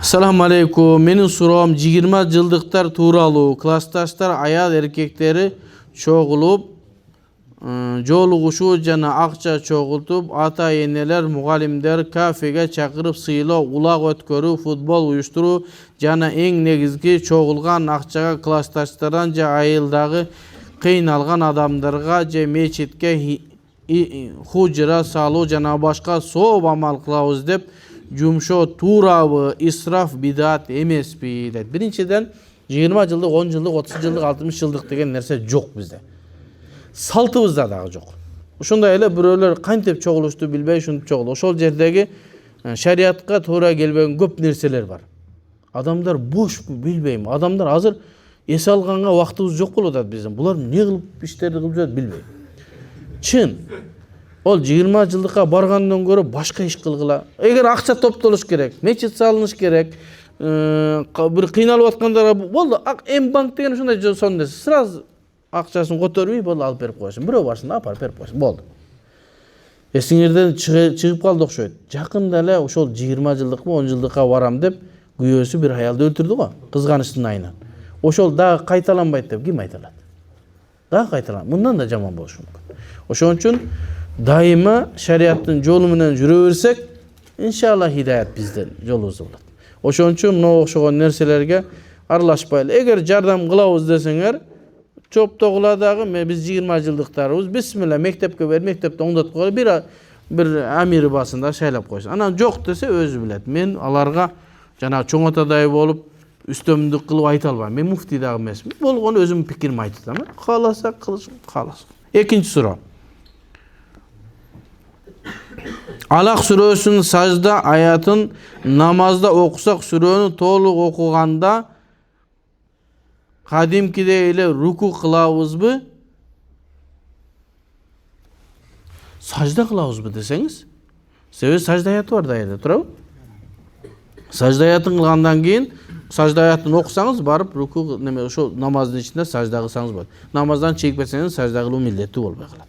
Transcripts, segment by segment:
Assalamu alaikum. Menin suroom 20 жылдыктар тууралуу. Классташтар аял эркектери чогулуп, жолугушуу жана акча чогултуп, ата-энелер, мугалимдер кафеге чакырып сыйлоо, улак өткөрүү, футбол уюштуруу жана эң негизги чогулган акчага классташтардан же айылдагы кыйналган адамдарга же мечитке хужра салуу жана башка сооп амал кылабыз деп жумшоо туурабы, исраф бидат эмеспи дейт. Биринчиден 20 жылдык, 10 жылдык, 30 жылдык, 60 жылдык деген нерсе жок бизде. Салтыбызда дагы жок. Ошондой эле бирөөлөр кантип чогулушту билбей ушинтип чогулду. Ошол жердеги шариатка туура келбеген көп нерселер бар. Адамдар бош билбейм. Адамдар азыр эс алганга убактыбыз жок болуп атат биздин. Булар эмне кылып иштерди кылып жүрөт билбейм. Чын. Ол 20 жылдыкка баргандан көрө башка иш кылгыла. Эгер акча топтолуш керек, мечит салыныш керек, бир кыйналып аткандар болду. М-банк деген ушундай сонде сразу акчасын которбой болду алып берип коесуң. Бирөө барсын, апарып берип коесуң. Болду. Эсиңерден чыгып калды окшойт. Жакында эле ошол 20 жылдыкпы, 10 жылдыкка барам деп күйөөсү бир аялды өлтүрдү го, кызганычтын айынан. Ошол дагы кайталанбайт деп ким айта алат? Дагы кайталан. Мындан да жаман болушу мүмкүн. Ошон үчүн дайыма шариаттын жолу менен жүрө берсек, иншалла хидаят бизден жолубузда болот. Ошон үчүн мына окшогон нерселерге аралашпайлы. Эгер жардам кылабыз десеңер, чоптогула дагы биз 20 жылдыктарыбыз бисмилла мектепке берип, мектепте оңдотуп коюп, бир амири басында шайлап койсун. Анан жок десе өзү билет. Мен аларга жана чоң атадай болуп үстөмдүк кылып айта албайм. Мен муфти дагы эмесмин. Болгону өзүмдүн пикиримди айтып атам. Кааласа кылышым, кааласа. Экинчи суроо. Алак сүрөсүнүн сажда аятын намазда окусак, сүрөнү толук окуганда кадимкидей эле руку кылабызбы? Сажда кылабызбы десеңиз? Себеби сажда аяты бар да жерде, туурабы? Сажда аятын кылгандан кийин сажда аятын окусаңыз, барып руку неме ошол намаздын ичинде сажда кылсаңыз болот. Намаздан чегипесеңиз сажда кылуу милдеттүү болбой калат.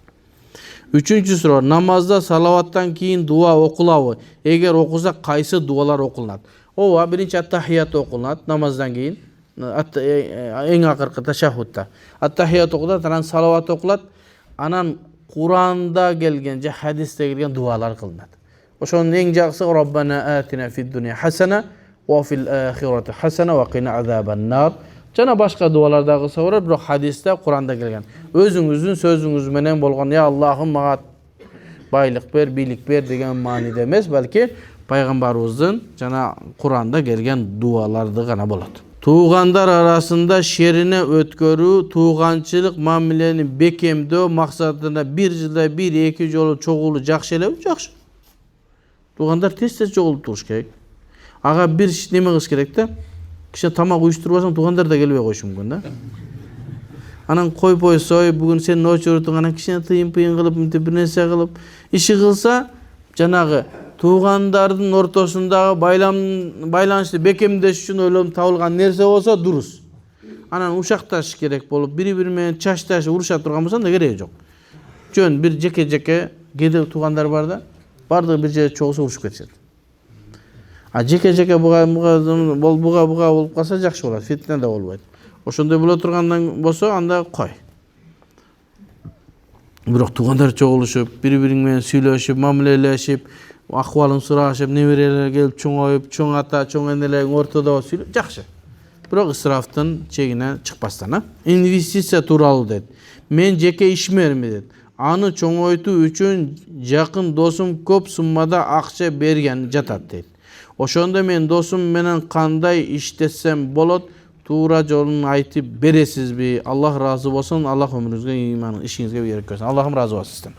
Үчүнчү суроо, намазда салаваттан кийин дуа окулабы? Эгер окусак, кайсы дуалар окулат? Ооба, биринчи ат-тахият окулат намаздан кийин, эң акыркы ташаххудта. Ат-тахият окулат, анан салават окулат, анан Куранда келген же хадисте келген дуалар кылынат. Ошонун эң жакшысы Роббана атина фид дуния хасана ва фил ахирати хасана ва кина азабан-нар. Жана башка дуаларда кылса болот, бирок хадисте, Куранда келген. Өзүңүздүн сөзүңүз менен болгон, я Аллахым мага байлык бер, бийлик бер деген мааниде эмес, балки пайгамбарыбыздын жана Куранда келген дуаларды гана болот. Туугандар арасында шерине өткөрүү, тууганчылык мамилени бекемдөө максатында бир жылда 1-2 жолу чогулуу жакшы элеби? Жакшы. Туугандар тез-тез чогулуп туруш керек. Ага бир неме кылыш керек да. Киши тамак уюштурбасаң, туугандар да келбей коюшу мүмкүн да. Анан койпойсой, бүгүн сенин очурутуң, анан кичине тыйын-пыйын кылып, мынтип бир нерсе кылып, иши кылса, жанагы туугандардын ортосундагы байланышты бекемдеш үчүн ойлонуп табылган нерсе болсо дурус. Анан ушакташ керек болуп, бири-бири менен чачташ уруша турган болсо да кереги жок. Жөн бир жеке-жеке кээде туугандар бар да, бардыгы бир жерде чогулса урушуп кетишет. Жеке-жеке буга болуп калса жакшы болот, фитне да болбойт. Ошондой боло тургандан болсо, анда кой. Бирок туугандар чогулушуп, бири-бириң менен сүйлөшүп, мамилелешип, акыбалын сурашып, неберелер келип чоңоюп, чоң ата, чоң энелерин ортодо сүйлөп, жакшы. Бирок ысрафтын чегине чыкпастан, инвестиция тууралуу дейт. Мен жеке ишмермин дейт. Аны чоңойтуу үчүн жакын досум көп суммада акча берген жатат дейт. Ошондо мен досум менен кандай иштесем болот? Туура жолун айтып бересизби? Аллах разы болсун. Аллах өмүрүңүзгө, иман ишиңизге берек берсин. Аллахым разы болсун сизден.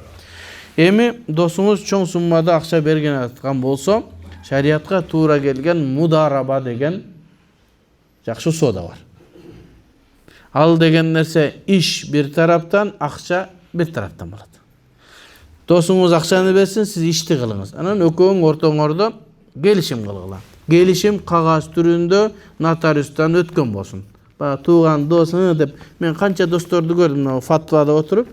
Эми досуңуз чоң суммада акча берген аткан болсо, шариатка туура келген мудараба деген жакшы соода бар. Ал деген нерсе иш бир тараптан, акча бир тараптан болот. Досуңуз акчаны берсин, сиз ишти кылыңыз. Анан экөөң ортоңордо келишим кылгыла. Келишим кагаз түрүндө нотариустан өткөн болсун. Бага тууган досуң деп мен канча досторду көрдүм, фатвада отуруп,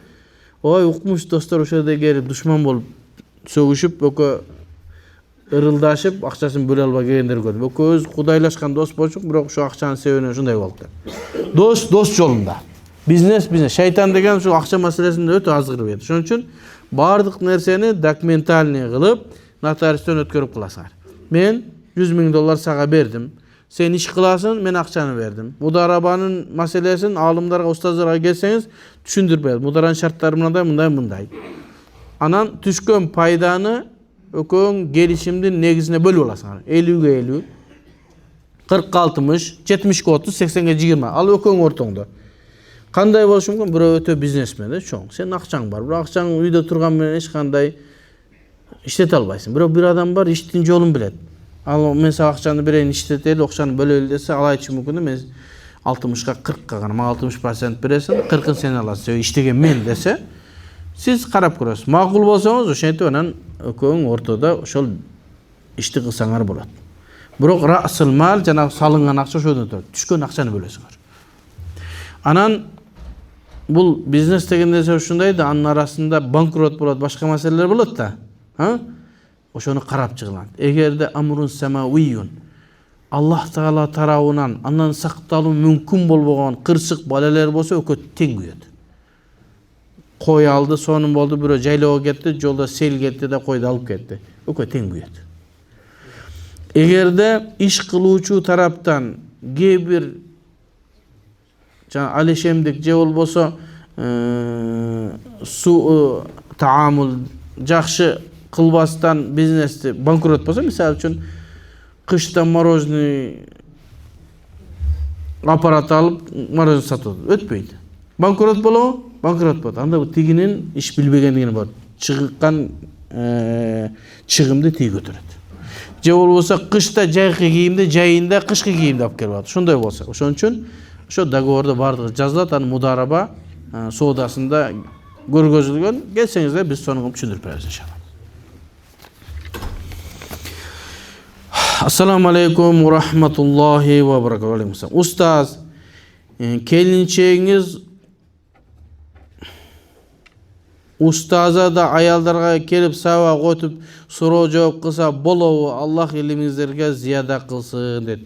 ой укмуш достор ошо жерде келип душман болуп сөгүшүп, экөө ырылдашып, акчасын бөлө албай келгендер көрдүм. Экөөбүз кудайлашкан дос болчук, бирок ушу акчанын себебинен ушундай болду. Дос жолунда. Бизнес. Шайтан деген ушу акча маселесинде өтө аз кырбайт. Ошон үчүн бардык нерсени документальный кылып, нотариустан өткөрүп кыласыңар. Мен $100,000 сага бердим. Sen iş kılasın, ben akçanı verdim. Mudaraba'nın meselesini alımlarga, ustazlarga gelseniz düşündürmeydi. Mudaranın şartları bunday. Anan düşkön paydany ökön gelişimdin negizine bölüp alasыңар. 50'ge 50, 40'ga 60, 70'ge 30, 80'ge 20. Al ökön ortoңda. Kanday boluşu mumkin? Biro ötö biznesmen de çoğun. Senin akçaң var. Biro akçaң uyda turgan menen hiç kanday işlete albaysın. Biro bir adam var, iştin jolun bilet. Al men sага акчаны берейин иштетели, акчаны бөлөлү десе, ал айтышы мүмкүн. Мен 60-га 40-га гана, мага 60% бересиң, 40-ын сен аласың. Иштеген мен десе, сиз карап көрөсүз. Макул болсоңуз, ошентип анан экөөң ортодо ошол ишти кылсаңар болот. Бирок расыл мал жана салынган акча ошодон турат. Түшкөн акчаны бөлөсүңөр. Анан бул бизнес деген нерсе ушундай да, анын арасында банкрот болот, башка маселелер болот да. Ошону карап чыгылат. Эгерде амрун самавийюн, Аллах Таала тарабынан андан сакталуу мүмкүн болбогон кырсык балалар болсо өкө тең күйөт. Кой алды, сонун болду, бирөө жайлоого кетти, жолдо сел кетти да койду алып кетти. Өкө тең күйөт. Эгерде иш кылуучу тараптан кээ бир алешемдик же болбосо таамул жакшы кылбастан бизнести банкрот болсо, мисалы үчүн кышта мороженый аппарат алып мороженый сатып өтпөйт. Банкрот болобу? Банкрот болот. Анда тигинин иш билбегендигине болот. Чыгыккан чыгымды тиги көтөрөт. Же болбосо кышта жайкы кийимди жайында кышкы кийимди алып келип алат. Ошондой болсо, ошон үчүн ошо договордо бардыгы жазылат, анын мудараба соодасында көргөзүлгөн. Келсеңиздер биз сону түшүндүрүп беребиз иншалла. Assalamu alaikum wa rahmatullahi wa barakatuh. Ustaz, kelinçeğiniz ustaza da ayallarga kelip sabak ötüp soru cevap kılsa bolovu Allah ilimizlerge ziyada kılsın dedi.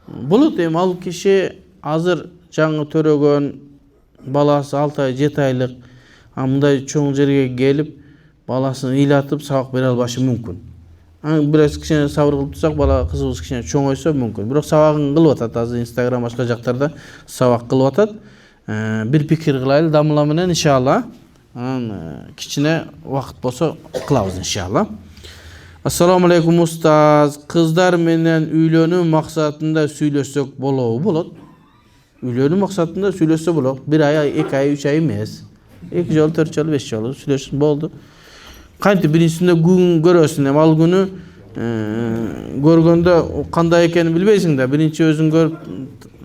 Bulut deyim, al kişi hazır жаңы törөгön balası 6 ay 7 aylık mындай çoğun жерге gelip balasını ilatıp sabak bere albaşı mümkün. Biraz kişine sabır kılıp tutsak, bala kızımız kişine çoğuysa mümkün. Bırak sabakın kılıp atat, azı Instagram başka jaktarda sabak kılıp atat. Bir pikir kılaylı damla menen inşallah. Kişine vakit bolsa kılavuz inşallah. Assalamu alaikum ustaz. Kızlar menen üylönүү maksatında süйлөшсөк bolobу? Bolot. Üylönүү maksatında süйлөшсө bolot. 1 ay, 2 ay, 3 ay emes. 2 жолу, 4 жолу, 5 жолу süйлөшсün boldu. Kanti birincisinde gün görösün, al günü görgöndө kандай ekeni bilbeysiň da, birinci özüň görüp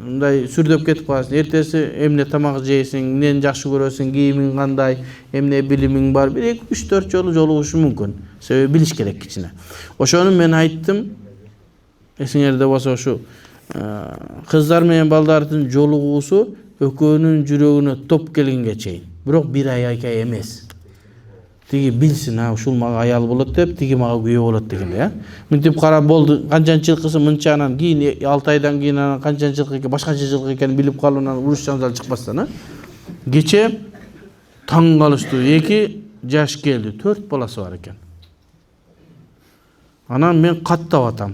mындай sürdöp ketip kalarsın. Ertesi emne tamak jeysiň, neni jakşı görösüň, giyimiň kандай, emne bilimiň bar. 1, 2, 3, 4 jolu joluguşu mümkün. Sebebi biliş gerek kiçine. Oşonu men ayttım. Esiňerde bolsa oşu kızlar menen baldardын jolugusu ökönün jürögüne top kelgenге çeyin. Bирок 1 ay 2 ay emes. Tigi bilsin, uşul maga ayal bolot dep, tigi maga güye bolot degende ya. Mintip karap boldu, kançançılıkısı mınçanan, giyin 6 aydan giyin kançançılık eken, başkaça çılık eken bilip kalınan uruş janjal çıkmasdan. Geçe taң kalıştı, 2 jaş geldi, 4 balası var eken. Anan men kattap atam.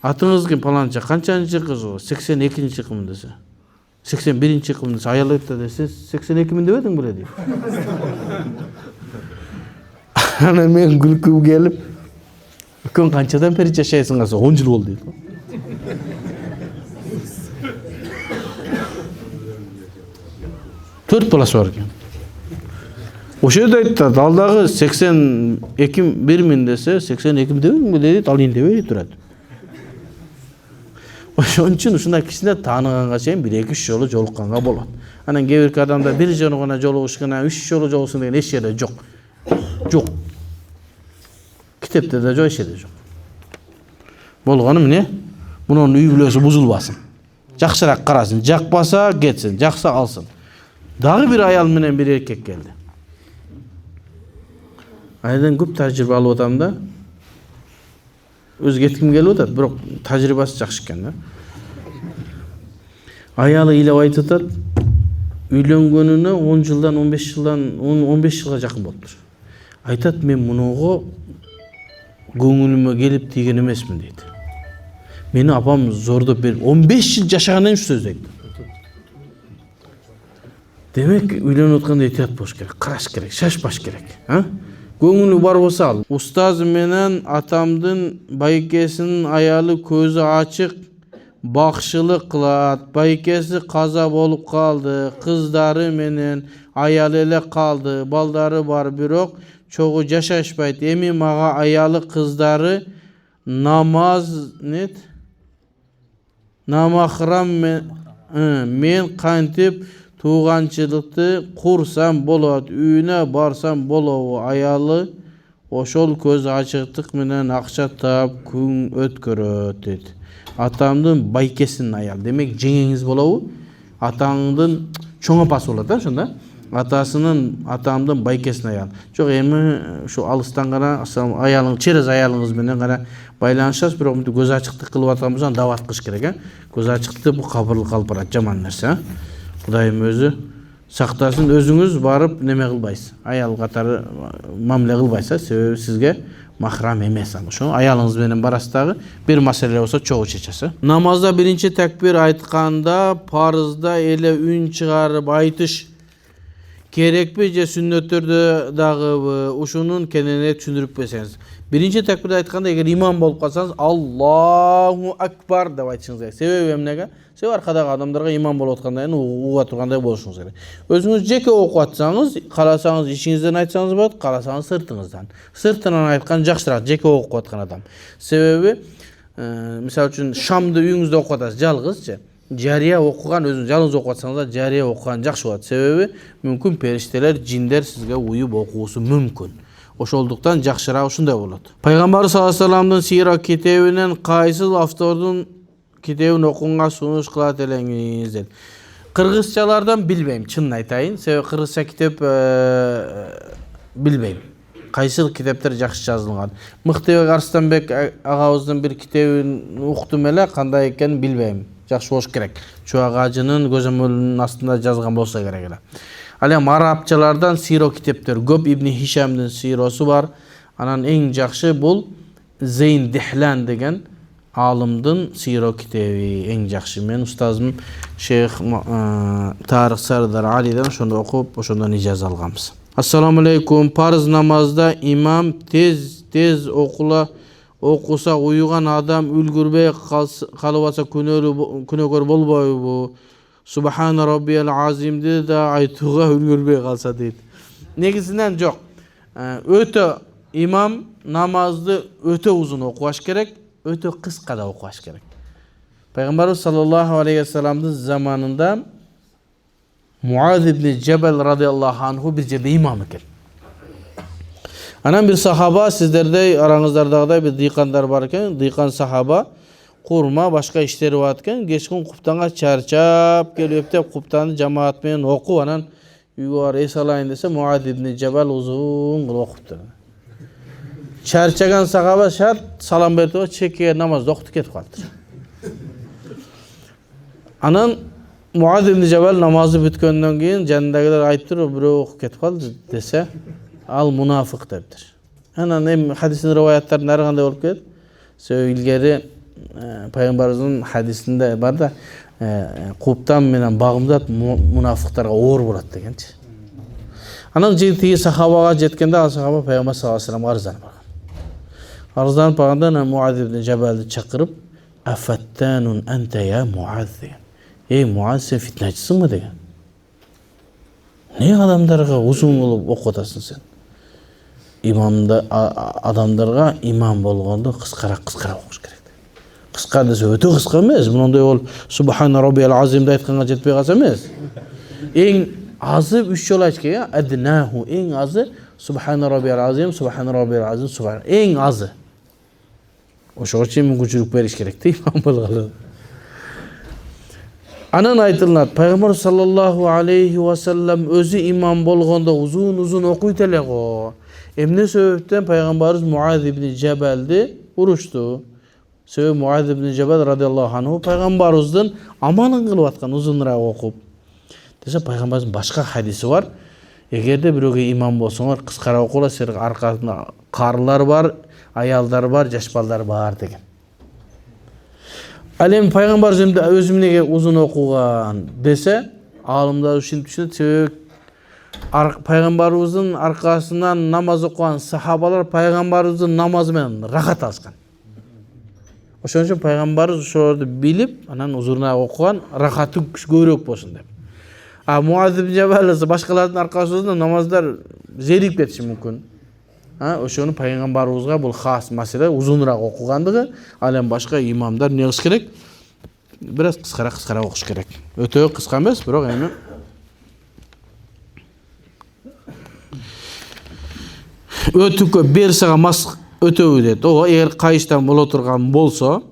Atыңız kim palanca, kançançı kız o, 82. çıkım dese. 81. çıkım dese, ayal ette dese, 82 min demedin bile diyor. Ana men gülküp gelip, "Ökön kançadan beri jaşaysың asa 10 jıl boldu" deydi. 4 balası var eken. Oşo da aytты, aldagı 82 min dese, 82 min demedin mi dedi, al indebey turat. Oşon üçin uşunday kişine tanıganга çeyin 1-2 jolu jolukkanга bolot. Anan kebirki adamda 1 jolu gana joluguşkana 3 jolu jolugsun degen eç jerde jok. Jok. Kitepte de joy şede jok. Bolgany mine? Bunun üy bülösü buzulbasın. Jakşırak karasın, jakbasa getsin, jaksa alsın. Dagı bir ayal menen bir erkek geldi. Aydan köp tajribe alıp atam da. Өзі кеткім келіп отады, бірақ тәжірибесі жақсы екен да. Аялы илеп айтып жатады, үйленгеніне 10 жылдан 15 жылға жақын болыптыр. Айтады, мен мұныға көңіліме келіп тиген емеспін дейді. Мені апам зордап беріп, 15 жыл жашағаннан үш сөз айтты. Демек, үйленіп отқанда итият болуш керек, қараш керек, шашпаш керек. Көңілі бар болса ал. Ұстаз менен атамдың байкесінің аялы көзі ашық, бақшылық қылат. Байкесі қаза болып қалды, қыздары менен аялы эле қалды. Балдары бар, бирок чогуу жашашпайды. Эми мага аялы қыздары намахрам мен кантип туғанчылықты құрсам болады, үйіне барсам болобу. Аялы ошол көз ачыктык менен акча таап күн өткөрөт дейт. Атамдын байкесинин аялы. Демек жеңеңиз болобу? Атаңдын чоң апасы болот да, ошондо. Атамдын байкесинин аялы. Жок, эми ушу алыстан гана аялың, через аялыңыз менен гана байланышасыз, бирок мынтип көз ачыктык кылып аткан болсоң дабат кылыш керек, Көз ачыктык бул кабырлык алып барат, жаман нерсе, Кудайым өзү сактасын, өзүңүз барып неме кылбайсыз. Аял катары мамиле кылбайсыз, себеби сизге махрам эмес ал. Ошо аялыңыз менен барасыздагы бир маселе болсо чогуу чечесиз. Намазда биринчи такбир айтканда парызда эле үн чыгарып айтыш керекпи же сүннөттөрдө дагы ушунун кенене түшүндүрүп берсеңиз. Биринчи такбирди айтканда эгер имам болуп калсаңыз Аллаху акбар деп айтышыңыз керек. Себеби эмнеге? Себеби аркадагы адамдарга имам болуп аткандан кийин угуп тургандай болушуңуз керек. Өзүңүз жеке окуп атсаңыз, кааласаңыз ичиңизден айтсаңыз болот, кааласаңыз сыртыңыздан. Сыртынан айткан жакшыраак, жеке окуп аткан адам. Себеби мисалы үчүн шамды үйүңүздө окуп атасыз жалгызчы. Жария окуган, өзүңүз жалгыз окуп атсаңыз да жария окуган жакшы болот. Себеби мүмкүн периштелер, жиндер сизге уюп окуусу мүмкүн. Ошолдуктан жакшыраак ушундай болот. Пайгамбар саллаллаху алейхи вассаламдын сира китебинен кайсыл автордун китебин окуганга сунуш кылат элеңиз деп. Кыргызчалардан билбейм, чынын айтайын. Себеби кыргызча китеп билбейм. Кайсыл китептер жакшы жазылган. Мыктыбек Арстанбек агабыздын бир китебин уктум эле, кандай экенин билбейм. Жакшы болуш керек. Чуак ажынын көзөмөлүнүн астында жазган болсо керек эле. Ал эми арабчалардан сиро китептер көп. Ибн Хишамдын сиросу бар. Анан эң жакшы бул Зейн Дихлан деген алымдын сиро китеби эң жакшы. Мен устазым Шейх Тарык Сардар Алиден ошондо окуп, ошондон ижаза алганбыз. Ассаламу алейкум. Парыз намазда имам тез окуса уюган адам үлгүрбөй калып атса күнөөкөр болбойбу? Субхана Раббиял Азимди да айтууга үлгүрбөй калса дейт. Негизинен жок. Өтө имам намазды өтө узун окубаш керек, өтө кыска да окубаш керек. Пайгамбарыбыз саллаллаху алейхи вассаламдын заманында Муаз ибн Джабал радиаллаху анху бир жерде имам экен. Анан бир сахаба, сиздердей араңыздардагыдай бир дыйкандар бар экен, дыйкан сахаба курма башка иштери бар экен, кечкин куптанга чарчап келип эптеп куптанды жамаат менен окуп, анан үйгө барып эс алайын десе Муаз ибн Джабал узун кылып окупту. Чарчаган сахаба шарт салам берип чекке намазды окутуп кетип калды. Анан Муаз ибн Джабал намазы бүткөндөн кийин жанындагылар айтыптыр, бирөө окуп кетип калды десе, ал мунафык дептир. Анан эми хадистин риваяттарында ар кандай болуп кетет. Себеби илгери пайгамбарыбыздын хадисинде бар да, куптан менен багымдат мунафыктарга оор болот дегенчи. Анан тиги сахабага жеткенде ал сахаба пайгамбар саллаллаху алейхи вассаламга арызданып барган. Арызданып барганда Муаз ибн Джабалды чакырып, "Афаттанун анта я Муаз" деген. "Эй Муаз, сен фитначысыңбы?" деген. "Не адамдарга узун кылып окуп атасың сен?" Имамда адамдарга имам болгондо кыскараак окуш керек. Кыска десе өтө кыска эмес, мындай бол Субхана Раббиял Азимди айтканга жетпей калса эмес. Эң азы 3 жолу айтыш керек, аднаху, эң азы Субхана Раббиял Азим, Субхана Раббиял Азим, Субхана. Эң азы. Ошого чейин мүмкүнчүлүк бериш керек да имам болгондо. Анан айтылат, пайгамбар саллаллаху алейхи вассалам өзү имам болгондо узун окуйт эле го. Эмне себептен пайгамбарыбыз Муаз ибн Джабалды урушtu. Себеби Муаз ибн Жабал радиаллаху анху пайгамбарыбыздын амалын кылып аткан узунураак окуп. Десе пайгамбарыбыздын башка хадиси бар. Эгерде бирөөгө имам болсоңор кыскара окула, силер аркасында карылар бар, аялдар бар, жаш балдар бар деген. Ал эми пайгамбарыбыз өзү эмнеге узун окуган десе, алымдар ушинтип түшүнөт. Себеби пайгамбарыбыздын аркасынан намаз окуган сахабалар пайгамбарыбыздын намазы менен рахат алышкан. Ошон үчүн пайгамбарыбыз ошолорду билип, анан узурунаак окуган, рахаты көбүрөөк болсун деп. Муаз ибн Жабал башкалардын аркасында намаздар зерип кетиши мүмкүн. Ошону пайгамбарыбызга бул хас маселе узунураак окугандыгы, ал эми башка имамдар эмне кылыш керек? Бираз кыскара окуш керек. Өтө кыска эмес, бирок эми өтүккө берсага мас өтөбү дейт. Эгер кайыштан боло турган болсо,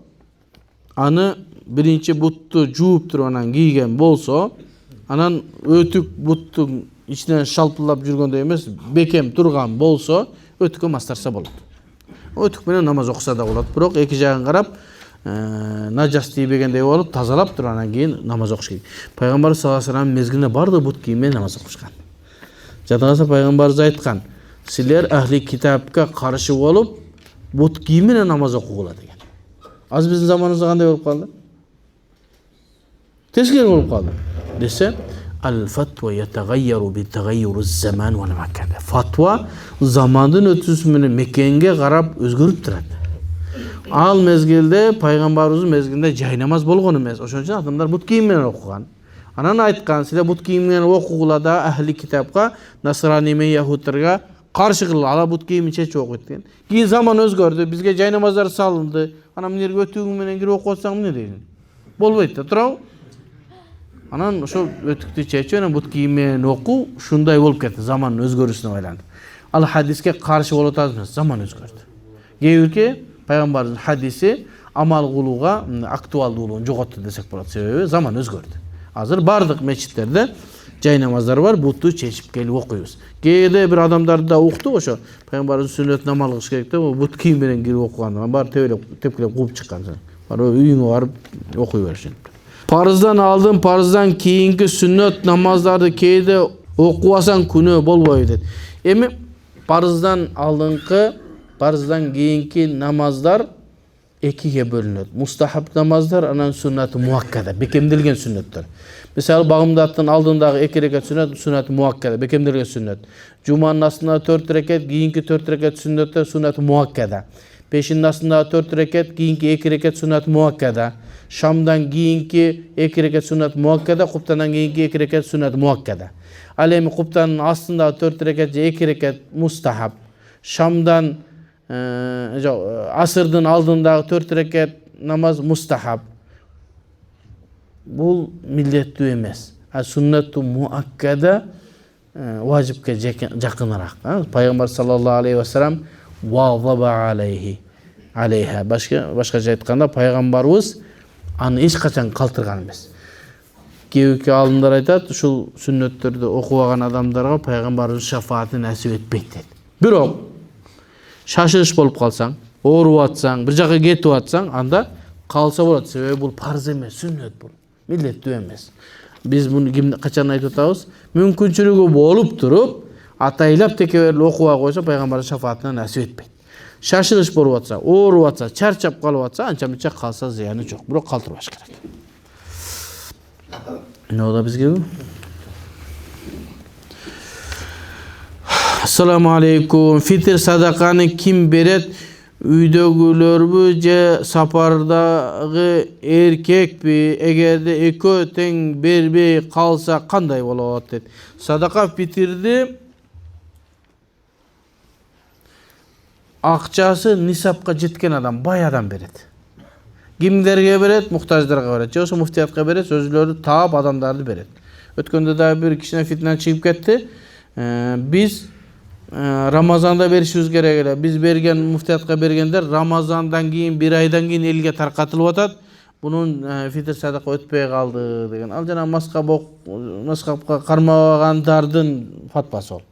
аны биринчи бутту жууп туруп анан кийген болсо, анан өтүк буттун ичинен шалпылдап жүргөндөй эмес, бекем турган болсо, өтүккө мастарса болот. Өтүк менен намаз окуса да болот. Бирок эки жагын карап, нажас тийбегендей болуп, тазалап туруп анан кийин намаз окуш керек. Пайгамбар саллаллаху алейхи ва саллям мезгилинде бардыгы бут кийим менен намаз окушкан. Жадыңызда пайгамбарыбыз айткан: "Силер ахли китапка каршы болуп, бут кийим менен намаз окугула" деген. Азыр биздин заманыбызда кандай болуп калды? Тескери болуп калды. Десе, al-fatwa yatagayyaru bi-tagayyuri az-zaman wal-makan. Fatwa zamandын өтүүсү менен мекенге карап өзгөрүп турат. Ал мезгилде пайгамбарыбыздын мезгилинде жай намаз болгон эмес. Ошон үчүн адамдар бут кийим менен окуган. Анан айткан: "Силер бут кийим менен окугула да ахли китапка, насрани мен яхудтарга каршы кылгыла, ала бут кийимин чечип окуйт" деген. Кийин заман өзгөрдү, бизге жай намаздар салынды. Анан эмнеге өтүгүң менен кирип окуп атсаң эмне дейсиң? Болбойт да, туурабы? Анан ошол өтүктү чечип анан бут кийим менен окуу ушундай болуп кетти, замандын өзгөрүүсүнө байланып. Ал хадиске каршы болуп атат эмес, заман өзгөрдү. Кээ бирки пайгамбардын хадиси амал кылууга актуалдуулугун жоготту десек болот, себеби заман өзгөрдү. Азыр бардык мечиттерде жай намаздар бар, бутту чечип келип окуйбуз. Кээде бир адамдарды да уктук, ошо пайгамбардын сүннөтүн амал кылыш керек деп, бут кийим менен кирип окуган, бар тепкилеп кууп чыккан. Бар үйүңө барып окуй беришин. Парыздан алдын, парыздан кийинки сүннөт намаздарды кээде окубасаң күнөө болбойт дейт. Эми парыздан алдыңкы, парыздан кийинки намаздар экиге бөлүнөт. Мустахаб намаздар, анан сүннаты муаккада, бекемделген сүннөттөр. Мисалы багымдаттын алдындагы 2 рекат сүннөт, сүннаты муаккада, бекемделген сүннөт. Жуманын астында 4 рекат, кийинки 4 рекат сүннөттөр сүннаты муаккада. Пешинин астында 4 рекат, кийинки 2 рекат сүннаты муаккада. Шамдан кийинки 2 рекат сүннат муаккада, куптандан кийинки 2 рекат сүннат муаккада. Ал эми куптанын астында 4 рекат же 2 рекат мустахаб. Шамдан асырдын алдындагы 4 рекат намаз мустахаб. Бул милдеттүү эмес. Сүннату муаккада важипке жакыныраак. Пайгамбар саллаллаху алейхи ва саллям вазаба алейха. Башкача айтканда пайгамбарыбыз аны эч качан калтырган эмес. Кээбирки алымдар айтат, ушул сүннөттөрдү окубаган адамдарга пайгамбардын шафааты насип этпейт дейт. Бирок шашылыш болуп калсаң, ооруп атсаң, бир жака кетип атсаң, анда калса болот. Себеби бул парыз эмес, сүннөт бул. Милдеттүү эмес. Биз муну качан айтып атабыз? Мүмкүнчүлүгү болуп туруп, атайлап текеберлеп окуба койсо пайгамбардын шафаатына насип этпейт. Шашылыш болуп атса, ооруп атса, чарчап калып атса, анча-мынча калса зыяны жок. Бирок калтырбаш керек. Эмне болду бизге? Ассаламу алейкум. Фитр садаканы ким берет? Үйдөгүлөрбү же сапардагы эркекпи? Эгерде экөө тең бербей калса кандай болот дейт. Садака фитрди акчасы нисапка жеткен адам, бай адам берет. Кимдерге берет? Муктаждарга берет. Же ошо муфтиятка берет, өзүлөрү таап адамдарды берет. Өткөндө да бир кичине фитна чыгып кетти. Биз Рамазанда беришибиз керек эле. Биз берген муфтиятка бергендер Рамазандан кийин, 1 айдан кийин элге таркатылып атат. Бунун фитр садака өтпөй калды деген. Ал жана маскапка кармагандардын фатвасы ол.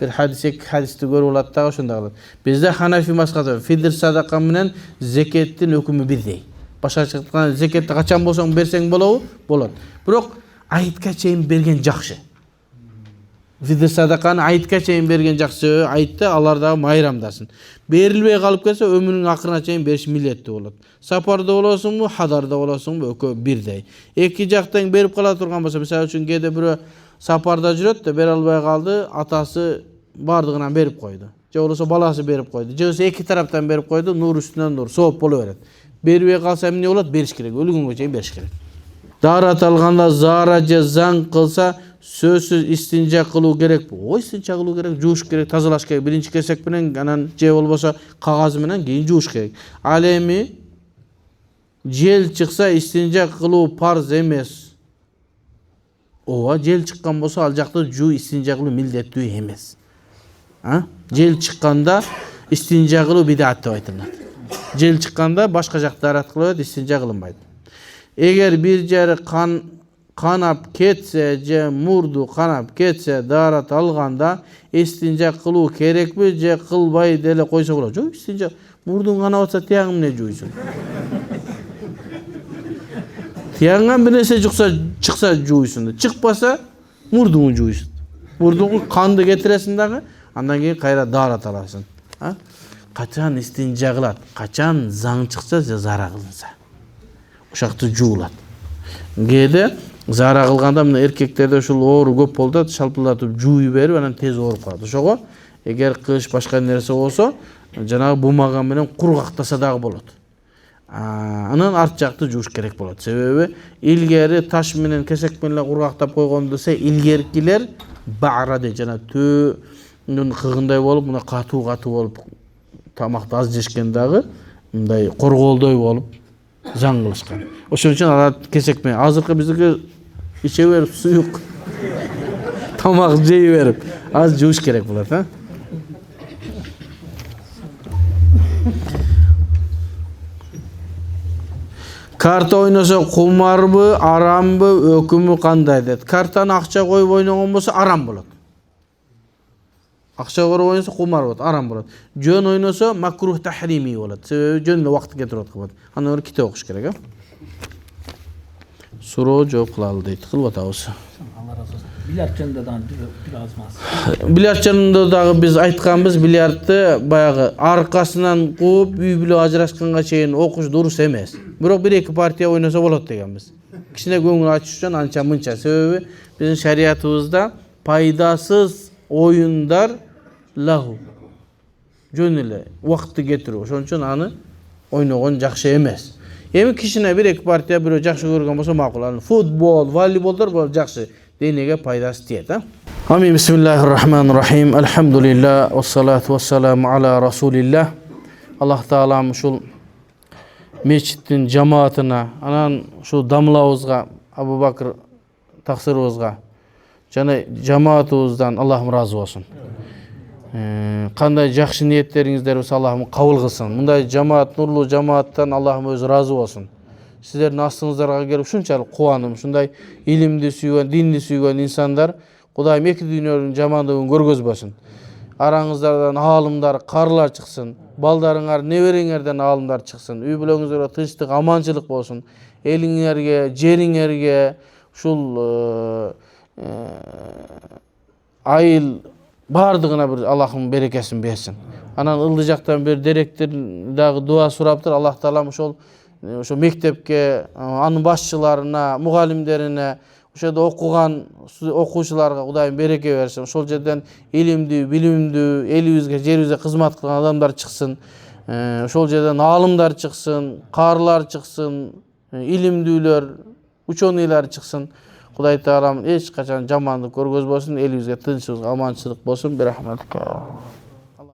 Bir hadis, iki hadisти görüp alat da ошондой кылат. Bizde Hanafi mazhabı fitr sadaka менен zekettin hükümü birдей. Başka ayтканда zeketти качан болсоң берсең болобу? Болот. Бирок айтка чейин берген жакшы. Fitr sadakаны айтка чейин берген жакшы. Айтты алар дагы майрамдасын. Берилбей калып келсе өмүрүнүн акырына чейин бериш милдеттүү болот. Сапарда болосуңбу, хадарда болосуңбу, экөө бирдей. Эки жактан берип кала турган болсо, мисалы үчүн кээде бирөө сапарда жүрөт да бере албай калды, атасы бардыгынан берип койду. Же болсо баласы берип койду. Же болсо эки тараптан берип койду, нур үстүнөн нур, сооп боло берет. Бербей калса эмне болот? Бериш керек. Өлгөнгө чейин бериш керек. Дарат алганда зара же заң кылса, сөзсүз истинжа кылуу керек. Ой, истинжа кылуу керек, жууш керек, тазалаш керек. Биринчи кесек менен, анан же болбосо кагаз менен кийин жууш керек. Ал эми жел чыкса истинжа кылуу парз эмес. Ооба, жел чыккан болсо ал жакта жуу истинжа кылуу милдеттүү эмес. Жел чыкканда истинжа кылуу бидат деп айтылат. Жел чыкканда башка жакта дарат кылып, истинжа кылынбайт. Эгер бир жери канап кетсе же мурду канап кетсе дарат алганда истинжа кылуу керекпи же кылбай деле койсо болот? Жок, истинжа мурдуң канап атса тияң эмне жуйсуң? Тияңан бир нерсе чыкса жуйсуң, чыкпаса мурдуңду жуйсуң. Мурдуңду канды кетиресиң дагы, андан кийин кайра дарат аласың. Качан истинжа кылат? Качан заң чыкса же зара кылынса. Ошакты жуулат. Кээде зара кылганда мына эркектерде ушул оору көп болду, шалпылдатып жууй берип, анан тез ооруп калат. Ошого эгер кыш башка нерсе болсо, жанагы бумага менен кургактаса дагы болот. Анан арт жакты жууш керек болот. Себеби илгери таш менен кесек менен кургактап койгон десе, илгеркилер баара дейт, жана төөнүн кыгындай болуп, мына катуу болуп, тамакты аз жешкен дагы мындай корголдой болуп заң кылышкан. Ошон үчүн алар кесек менен азыркы биздики иче берип суюк тамак жей берип аз жууш керек болот, Карта ойносо кумарбы, арамбы, өкүмү кандай дейт? Картаны акча коюп ойногон болсо арам болот. Акча коюп ойносо кумар болот, арам болот. Жөн ойносо макрух тахрими болот. Себеби жөн убакыт кетирип аткан болот. Андан кете окуш керек, Суроо жооп кылалы дейт. Кылып атабыз. Bilyard жөнүндө дагы бир аз мас. Bilyard жөнүндө дагы биз айтканбыз, bilyardты баягы аркасынан кууп, үй бүлө ажырашканга чейин окуш дурус эмес. Бирок бир-эки партия ойносо болот дегенбиз. Кичине көңүл ачыш үчүн анча-мынча. Себеби биздин шариятыбызда пайдасыз оюндар лаху. Жөн эле убакытты кетирүү. Ошон үчүн аны ойногон жакшы эмес. Эми кичине бир-эки партия бирөө жакшы көргөн болсо макул. Футбол, волейболдор бул жакшы. Денеге пайдасы тиет, Амин. Бисмиллахир-рахманир-рахим. Алхамдулилlah, вассалату вассаламу аля расулилlah. Аллах таалам ушул мечиттин жамаатына, анан ушул дамлабызга, Абу Бакыр таксырыбызга жана жамаатыбыздан Аллахым разы болсун. Кандай жакшы ниеттериңиздер болсо Аллахым кабыл кылсын. Мындай жамаат, нурлуу жамааттан Аллахым өзү разы болсун. Сиздердин астыңыздарга келип ушунчалык кубанып, ушундай илимди сүйгөн, динди сүйгөн инсандар Кудайым эки дүйнөнүн жамандыгын көргөзбөсүн. Араңыздардан аалымдар, карылар чыксын. Балдарыңар, небериңерден аалымдар чыксын. Үй бүлөңүзгө тынчтык, аманчылык болсун. Элиңерге, жериңерге ушул айыл бардыгына бир Аллахым берекесин берсин. Анан ылдый жактан бир деректер дагы дуа сураптыр. Аллах таалам ошол мектепке, анын башчыларына, мугалимдерине, ошодо окуган окуучуларга Кудайым береке берсин. Ошол жерден илимдүү, билимдүү, элибизге, жерибизге кызмат кылган адамдар чыксын. Ошол жерден аалымдар чыксын, карылар чыксын, илимдүүлөр, ученыйлар чыксын. Кудай таалам эч качан жамандык көргөзбөсүн, элибизге тынччылык, аманчылык болсун. Бирахматка.